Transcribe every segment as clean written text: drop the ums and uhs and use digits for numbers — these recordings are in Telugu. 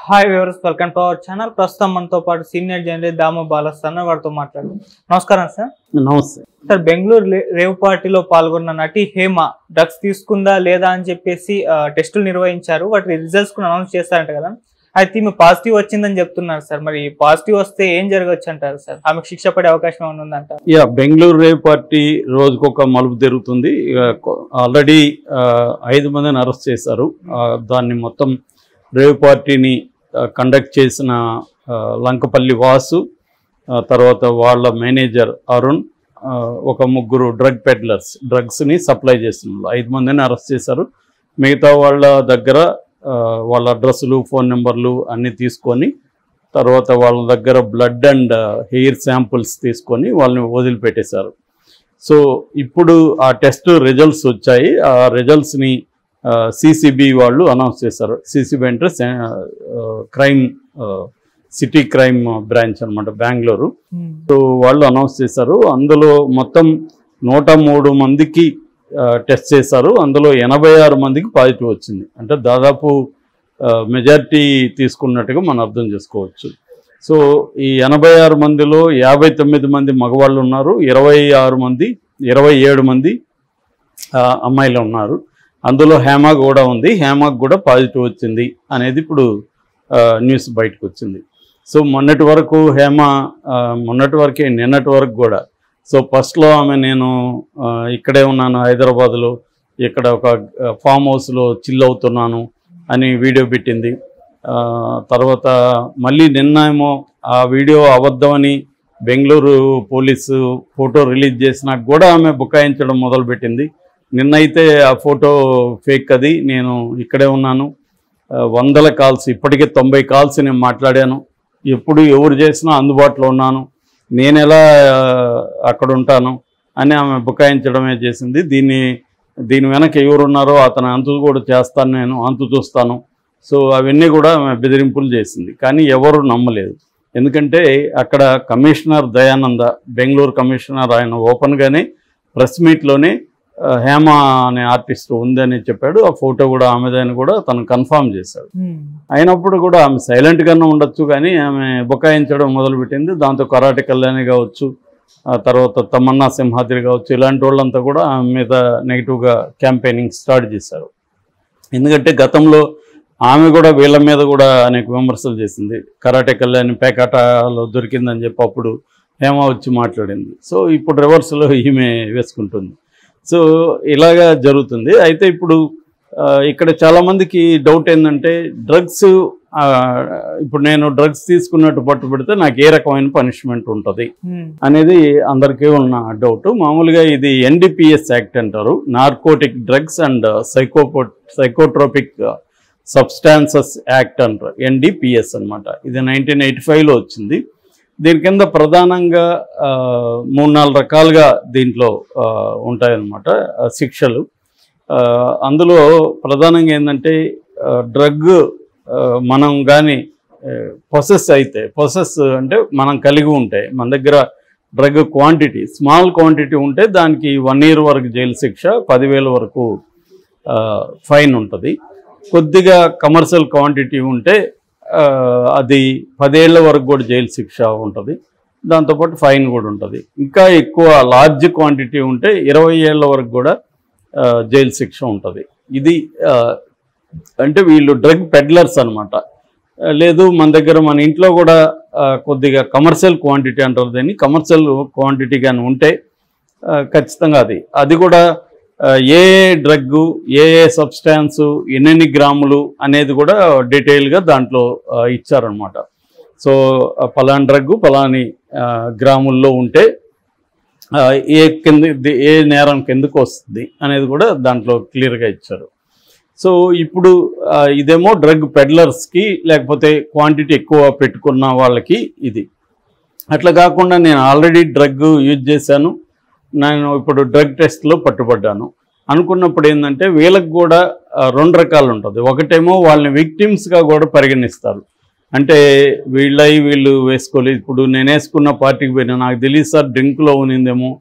Hi viewers, welcome to our channel. ప్రస్తుతం మనతో పాటు సీనియర్ జర్నలిస్ట్ దాము బాలస్వామి వారితో మాట్లాడు. నమస్కారం సార్. నమస్తే సార్, బెంగళూరు రేవ్ పార్టీలో పాల్గొన్న నటి హేమ డ్రగ్స్ తీసుకుందా లేదా అని చెప్పేసి టెస్టులు నిర్వహించారు. వాటి రిజల్ట్స్ కూడా అనౌన్స్ చేస్తారంట కదా. అయితే ఈమె పాజిటివ్ వచ్చిందని చెప్తున్నారు సార్. మరి పాజిటివ్ వస్తే ఏం జరగచ్చు అంటారు సార్? ఆమెకు శిక్ష పడే అవకాశం ఏమైనా ఉందంట? బెంగళూరు రేవ్ పార్టీ రోజుకొక మలుపు జరుగుతుంది. ఆల్రెడీ 5 మందిని అరెస్ట్ చేశారు. దాన్ని మొత్తం రేవ్ పార్టీని కండక్ట్ చేసిన లంకపల్లి వాసు, తర్వాత వాళ్ళ మేనేజర్ అరుణ్, ఒక 3 డ్రగ్ పెడ్లర్స్, డ్రగ్స్ని సప్లై చేస్తున్నారు. 5 మందిని అరెస్ట్ చేశారు. మిగతా వాళ్ళ దగ్గర వాళ్ళ అడ్రస్లు, ఫోన్ నెంబర్లు అన్నీ తీసుకొని, తర్వాత వాళ్ళ దగ్గర బ్లడ్ అండ్ హెయిర్ శాంపుల్స్ తీసుకొని వాళ్ళని వదిలిపెట్టేశారు. సో ఇప్పుడు ఆ టెస్ట్ రిజల్ట్స్ వచ్చాయి. ఆ రిజల్ట్స్ని సిసిబి వాళ్ళు అనౌన్స్ చేశారు. సిసిబి అంటే క్రైమ్ సిటీ క్రైమ్ బ్రాంచ్ అనమాట, బెంగళూరు. సో వాళ్ళు అనౌన్స్ చేశారు. అందులో మొత్తం 103 మందికి టెస్ట్ చేశారు. అందులో 86 మందికి పాజిటివ్ వచ్చింది. అంటే దాదాపు మెజారిటీ తీసుకున్నట్టుగా మనం అర్థం చేసుకోవచ్చు. సో ఈ 86 మందిలో 59 మంది మగవాళ్ళు ఉన్నారు, 27 మంది అమ్మాయిలు ఉన్నారు. అందులో హేమ కూడా ఉంది. హేమకు కూడా పాజిటివ్ వచ్చింది అనేది ఇప్పుడు న్యూస్ బయటకు వచ్చింది. సో మొన్నటి వరకే నిన్నటి వరకు కూడా, సో ఫస్ట్లో ఆమె నేను ఇక్కడే ఉన్నాను హైదరాబాద్లో, ఇక్కడ ఒక ఫామ్ హౌస్లో చిల్ అవుతున్నాను అని వీడియో పెట్టింది. తర్వాత మళ్ళీ నిన్నేమో ఆ వీడియో అబద్ధమని బెంగళూరు పోలీసు ఫోటో రిలీజ్ చేసినాక కూడా ఆమె బుకాయించడం మొదలుపెట్టింది. నిన్నైతే ఆ ఫోటో ఫేక్, అది నేను ఇక్కడే ఉన్నాను, 100 కాల్స్, ఇప్పటికే 90 కాల్స్ నేను మాట్లాడాను, ఎప్పుడు ఎవరు చేసినా అందుబాటులో ఉన్నాను, నేను ఎలా అక్కడ ఉంటాను అని ఆమె బుకాయించడమే చేసింది. దీని వెనక ఎవరున్నారో అతను అంతు కూడా చేస్తాను, నేను అంతు చూస్తాను. సో అవన్నీ కూడా ఆమె బెదిరింపులు చేసింది. కానీ ఎవరు నమ్మలేదు. ఎందుకంటే అక్కడ కమిషనర్ దయానంద, బెంగళూరు కమిషనర్, ఆయన ఓపెన్గానే ప్రెస్ మీట్లోనే హేమ అనే ఆర్టిస్ట్ ఉందని చెప్పాడు. ఆ ఫోటో కూడా ఆమెదని కూడా తను కన్ఫర్మ్ చేశాడు. అయినప్పుడు కూడా ఆమె సైలెంట్గానే ఉండొచ్చు, కానీ ఆమె బుకాయించడం మొదలుపెట్టింది. దాంతో కరాటే కళ్యాణి కావచ్చు, తర్వాత తమన్నా సింహాద్రి కావచ్చు, ఇలాంటి వాళ్ళంతా కూడా ఆమె మీద నెగిటివ్గా క్యాంపెయినింగ్ స్టార్ట్ చేశారు. ఎందుకంటే గతంలో ఆమె కూడా వీళ్ళ మీద కూడా అనేక విమర్శలు చేసింది. కరాటే కళ్యాణి పేకాటలో దొరికిందని చెప్పి అప్పుడు హేమ వచ్చి మాట్లాడింది. సో ఇప్పుడు రివర్స్లో ఈమె వేసుకుంటుంది. సో ఇలాగా జరుగుతుంది. అయితే ఇప్పుడు ఇక్కడ చాలామందికి డౌట్ ఏంటంటే, డ్రగ్స్, ఇప్పుడు నేను డ్రగ్స్ తీసుకున్నట్టు పట్టుబడితే నాకు ఏ రకమైన పనిష్మెంట్ ఉంటుంది అనేది అందరికీ ఉన్న డౌట్. మామూలుగా ఇది NDPS యాక్ట్ అంటారు, narcotic drugs and psychotropic substances act అంటారు, NDPS అనమాట. ఇది 1985లో వచ్చింది. దీని కింద ప్రధానంగా 3-4 రకాలుగా దీంట్లో ఉంటాయన్నమాట శిక్షలు. అందులో ప్రధానంగా ఏంటంటే, డ్రగ్ మనం కానీ పొసెస్ అంటే మనం కలిగి ఉంటే, మన దగ్గర డ్రగ్ క్వాంటిటీ, స్మాల్ క్వాంటిటీ ఉంటే దానికి 1 year వరకు జైలు శిక్ష, 10,000 వరకు ఫైన్ ఉంటుంది. కొద్దిగా కమర్షియల్ క్వాంటిటీ ఉంటే అది 10 ఏళ్ల వరకు కూడా జైలు శిక్ష ఉంటుంది. దాంతోపాటు ఫైన్ కూడా ఉంటుంది. ఇంకా ఎక్కువ లార్జ్ క్వాంటిటీ ఉంటే 20 ఏళ్ల వరకు కూడా జైలు శిక్ష ఉంటుంది. ఇది అంటే వీళ్ళు డ్రగ్ పెడ్లర్స్ అనమాట. లేదు మన దగ్గర, మన ఇంట్లో కూడా కొద్దిగా కమర్షియల్ క్వాంటిటీ అంటారు దీన్ని, కమర్షియల్ క్వాంటిటీ కానీ ఉంటే ఖచ్చితంగా అది కూడా ఏ డ్రగ్గు, ఏ సబ్స్టాన్సు, ఎన్ని గ్రాములు అనేది కూడా డీటెయిల్గా దాంట్లో ఇచ్చారనమాట. సో పలాని డ్రగ్గు పలాని గ్రాముల్లో ఉంటే ఏ నేరం కిందకు వస్తుంది అనేది కూడా దాంట్లో క్లియర్గా ఇచ్చారు. సో ఇప్పుడు ఇదేమో డ్రగ్ పెడ్లర్స్కి, లేకపోతే క్వాంటిటీ ఎక్కువ పెట్టుకున్న వాళ్ళకి ఇది. అట్లా కాకుండా నేను ఆల్రెడీ డ్రగ్ యూజ్ చేశాను, నేను ఇప్పుడు డ్రగ్ టెస్ట్లో పట్టుబడ్డాను అనుకున్నప్పుడు ఏంటంటే, వీళ్ళకి కూడా 2 రకాలు ఉంటుంది. ఒకటేమో వాళ్ళని విక్టిమ్స్గా కూడా పరిగణిస్తారు. అంటే వీళ్ళు వేసుకోలేదు. ఇప్పుడు నేను వేసుకున్న పార్టీకి పోయినా, నాకు తెలియదు సార్, డ్రింక్లో ఉన్నిందేమో,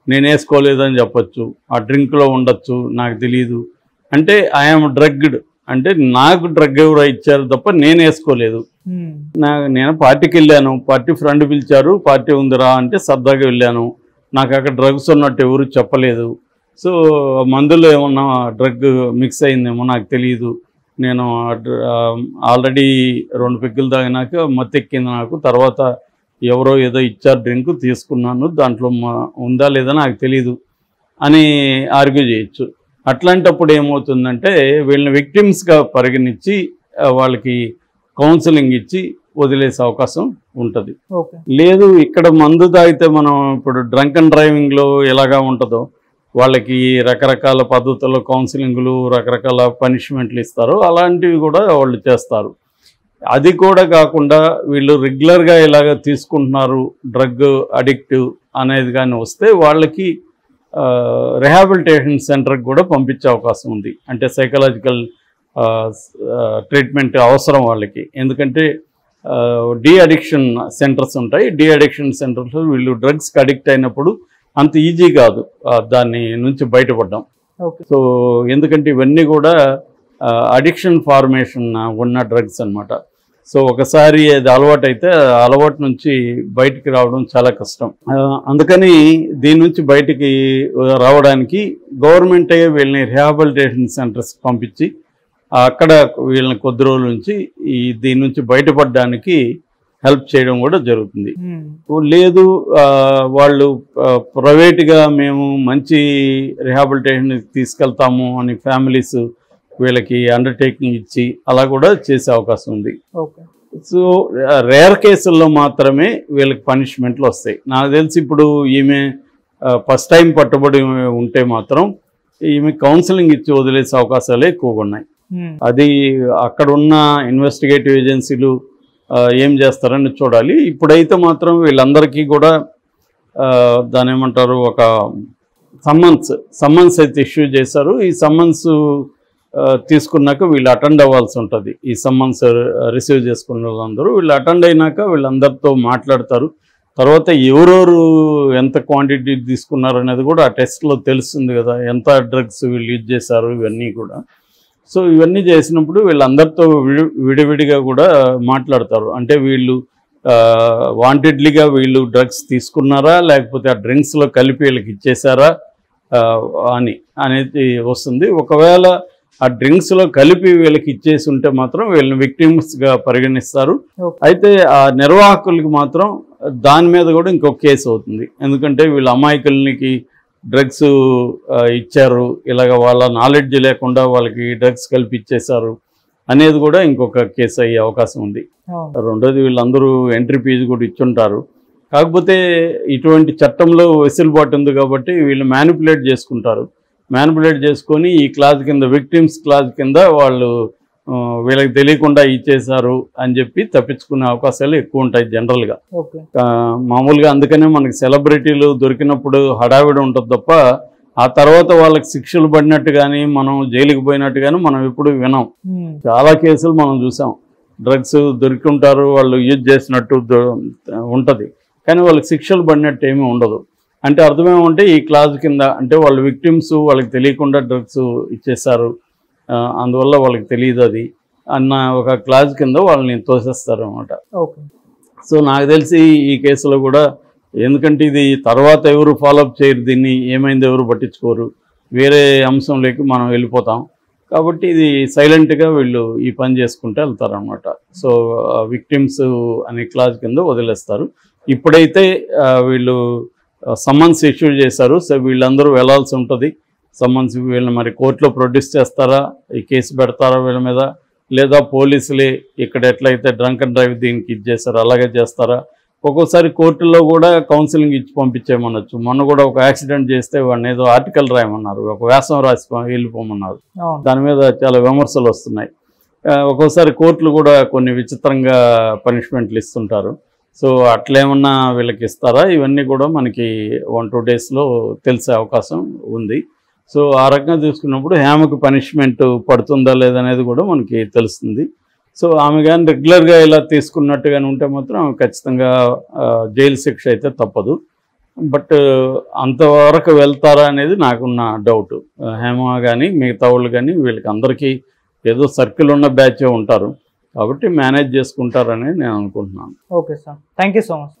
నేను వేసుకోలేదని చెప్పచ్చు, ఆ డ్రింక్లో ఉండొచ్చు, నాకు తెలియదు. అంటే ఐఎమ్ డ్రగ్డ్ అంటే నాకు డ్రగ్ ఎవరో ఇచ్చారు తప్ప నేను వేసుకోలేదు. నేను పార్టీకి వెళ్ళాను, పార్టీ ఫ్రెండ్ పిలిచారు, పార్టీ ఉందిరా అంటే సరదాగా వెళ్ళాను. నాకు అక్కడ డ్రగ్స్ ఉన్నట్టు ఎవరు చెప్పలేదు. సో మందులో ఏమన్నా డ్రగ్ మిక్స్ అయిందేమో నాకు తెలియదు. నేను ఆల్రెడీ 2 పెగ్గులు తాగినాక మత్తెక్కింది నాకు. తర్వాత ఎవరో ఏదో ఇచ్చారు డ్రింక్, తీసుకున్నాను, దాంట్లో ఉందా లేదా నాకు తెలీదు అని ఆర్గ్యూ చేయొచ్చు. అట్లాంటప్పుడు ఏమవుతుందంటే వీళ్ళని విక్టిమ్స్గా పరిగణించి వాళ్ళకి కౌన్సిలింగ్ ఇచ్చి వదిలేసే అవకాశం ఉంటుంది. లేదు ఇక్కడ మందు తాగితే మనం ఇప్పుడు డ్రంక్ అండ్ డ్రైవింగ్లో ఎలాగా ఉంటుందో వాళ్ళకి రకరకాల పద్ధతుల్లో కౌన్సిలింగ్లు, రకరకాల పనిష్మెంట్లు ఇస్తారు, అలాంటివి కూడా వాళ్ళు చేస్తారు. అది కూడా కాకుండా వీళ్ళు రెగ్యులర్గా ఇలాగ తీసుకుంటున్నారు డ్రగ్ అడిక్టివ్ అనేది కానీ వస్తే వాళ్ళకి రిహాబిలిటేషన్ సెంటర్కి కూడా పంపించే అవకాశం ఉంది. అంటే సైకలాజికల్ ట్రీట్మెంట్ అవసరం వాళ్ళకి. ఎందుకంటే డీ అడిక్షన్ సెంటర్స్ ఉంటాయి. డీ అడిక్షన్ సెంటర్స్ వీళ్ళు డ్రగ్స్కి అడిక్ట్ అయినప్పుడు అంత ఈజీ కాదు దాన్ని నుంచి బయటపడడం. సో ఎందుకంటే ఇవన్నీ కూడా అడిక్షన్ ఫార్మేషన్ ఉన్న డ్రగ్స్ అన్నమాట. సో ఒకసారి అది అలవాటు అయితే అలవాటు నుంచి బయటికి రావడం చాలా కష్టం. అందుకని దీని నుంచి బయటికి రావడానికి గవర్నమెంటే వీళ్ళని రిహాబిలిటేషన్ సెంటర్స్కి పంపించి అక్కడ వీళ్ళని కొద్ది రోజుల నుంచి దీని నుంచి బయటపడడానికి హెల్ప్ చేయడం కూడా జరుగుతుంది. లేదు వాళ్ళు ప్రైవేట్గా మేము మంచి రిహాబిలిటేషన్ తీసుకెళ్తాము అని ఫ్యామిలీస్ వీళ్ళకి అండర్టేకింగ్ ఇచ్చి అలా కూడా చేసే అవకాశం ఉంది. సో రేర్ కేసుల్లో మాత్రమే వీళ్ళకి పనిష్మెంట్లు వస్తాయి. నాకు తెలిసి ఇప్పుడు ఈమె ఫస్ట్ టైం పట్టుబడి ఉంటే మాత్రం ఈమె కౌన్సిలింగ్ ఇచ్చి వదిలేసే అవకాశాలే ఎక్కువగా ఉన్నాయి. అది అక్కడ ఉన్న ఇన్వెస్టిగేటివ్ ఏజెన్సీలు ఏం చేస్తారని చూడాలి. ఇప్పుడైతే మాత్రం వీళ్ళందరికీ కూడా దాని ఏమంటారు ఒక సమ్మన్స్ అయితే ఇష్యూ చేశారు. ఈ సమ్మన్స్ తీసుకున్నాక వీళ్ళు అటెండ్ అవ్వాల్సి ఉంటుంది. ఈ సమ్మన్స్ రిసీవ్ చేసుకున్న వాళ్ళందరూ వీళ్ళు అటెండ్ అయినాక వీళ్ళందరితో మాట్లాడతారు. తర్వాత ఎవరెవరు ఎంత క్వాంటిటీ తీసుకున్నారు అనేది కూడా ఆ టెస్ట్లో తెలుస్తుంది కదా, ఎంత డ్రగ్స్ వీళ్ళు యూజ్ చేశారు ఇవన్నీ కూడా. సో ఇవన్నీ చేసినప్పుడు వీళ్ళందరితో విడివిడిగా కూడా మాట్లాడతారు. అంటే వీళ్ళు వాంటెడ్లీగా వీళ్ళు డ్రగ్స్ తీసుకున్నారా లేకపోతే ఆ డ్రింక్స్లో కలిపి వీళ్ళకి ఇచ్చేసారా అనేది వస్తుంది. ఒకవేళ ఆ డ్రింక్స్లో కలిపి వీళ్ళకి ఇచ్చేసి ఉంటే మాత్రం వీళ్ళని విక్టిమ్స్గా పరిగణిస్తారు. అయితే ఆ నిర్వాహకులకి మాత్రం దాని మీద కూడా ఇంకొక కేసు అవుతుంది. ఎందుకంటే వీళ్ళ అమాయకులకి డ్రగ్స్ ఇచ్చారు, ఇలాగ వాళ్ళ నాలెడ్జ్ లేకుండా వాళ్ళకి డ్రగ్స్ కలిపి ఇచ్చేశారు అనేది కూడా ఇంకొక కేసు అయ్యే అవకాశం ఉంది. రెండోది వీళ్ళందరూ ఎంట్రీ ఫీజు కూడా ఇచ్చుంటారు. కాకపోతే ఇటువంటి చట్టంలో వెసులుబాటు ఉంది కాబట్టి వీళ్ళు మ్యానిపులేట్ చేసుకుంటారు. మ్యానిపులేట్ చేసుకొని ఈ క్లాజ్ కింద విక్టిమ్స్ క్లాజ్ కింద వాళ్ళు వీళ్ళకి తెలియకుండా ఇచ్చేశారు అని చెప్పి తప్పించుకునే అవకాశాలు ఎక్కువ ఉంటాయి జనరల్గా. మామూలుగా అందుకనే మనకి సెలబ్రిటీలు దొరికినప్పుడు హడావిడి ఉంటుంది తప్ప ఆ తర్వాత వాళ్ళకి శిక్షలు పడినట్టు కానీ మనం జైలుకి పోయినట్టు కానీ మనం ఎప్పుడు వినాం. చాలా కేసులు మనం చూసాం. డ్రగ్స్ దొరికింటారు, వాళ్ళు యూజ్ చేసినట్టు ఉంటుంది, కానీ వాళ్ళకి శిక్షలు పడినట్టు ఏమీ ఉండదు. అంటే అర్థమేమంటే ఈ క్లాజ్ కింద అంటే వాళ్ళు విక్టిమ్స్ వాళ్ళకి తెలియకుండా డ్రగ్స్ ఇచ్చేస్తారు, అందువల్ల వాళ్ళకి తెలియదు అది అన్న ఒక క్లాజ్ కింద వాళ్ళని తోసేస్తారు అన్నమాట. సో నాకు తెలిసి ఈ కేసులో కూడా ఎందుకంటే ఇది తర్వాత ఎవరు ఫాలోఅప్ చేయరు, దీన్ని ఏమైంది ఎవరు పట్టించుకోరు, వేరే అంశంలోకి మనం వెళ్ళిపోతాం. కాబట్టి ఇది సైలెంట్గా వీళ్ళు ఈ పని చేసుకుంటూ వెళ్తారనమాట. సో విక్టిమ్స్ అనే క్లాజ్ కింద వదిలేస్తారు. ఇప్పుడైతే వీళ్ళు సమ్మన్స్ ఇష్యూ చేశారు. సో వీళ్ళందరూ వెళ్ళాల్సి ఉంటుంది. సమ్మన్స్ వీళ్ళని మరి కోర్టులో ప్రొడ్యూస్ చేస్తారా, ఈ కేసు పెడతారా వీళ్ళ మీద, లేదా పోలీసులే ఇక్కడ ఎట్లయితే డ్రంక్ అండ్ డ్రైవ్ దీనికి ఇది చేస్తారో అలాగే చేస్తారా. ఒక్కోసారి కోర్టుల్లో కూడా కౌన్సిలింగ్ ఇచ్చి పంపించేయమనొచ్చు. మొన్న కూడా ఒక యాక్సిడెంట్ చేస్తే వాడిని ఏదో ఆర్టికల్ రాయమన్నారు, ఒక వ్యాసం రాసి వెళ్ళిపోమన్నారు. దాని మీద చాలా విమర్శలు వస్తున్నాయి. ఒక్కోసారి కోర్టులు కూడా కొన్ని విచిత్రంగా పనిష్మెంట్లు ఇస్తుంటారు. సో అట్లేమన్నా వీళ్ళకి ఇస్తారా, ఇవన్నీ కూడా మనకి 1-2 డేస్లో తెలిసే అవకాశం ఉంది. సో ఆ రకంగా చూసుకున్నప్పుడు హేమకు పనిష్మెంట్ పడుతుందా లేదనేది కూడా మనకి తెలుస్తుంది. సో ఆమె కానీ రెగ్యులర్గా ఇలా తీసుకున్నట్టుగానే ఉంటే మాత్రం ఖచ్చితంగా జైలు శిక్ష అయితే తప్పదు. బట్ అంతవరకు వెళ్తారా అనేది నాకున్న డౌట్. హేమ కానీ మిగతా వాళ్ళు కానీ వీళ్ళకి అందరికీ ఏదో సర్కిల్ ఉన్న బ్యాచే ఉంటారు, కాబట్టి మేనేజ్ చేసుకుంటారని నేను అనుకుంటున్నాను. Okay sir, thank you so much.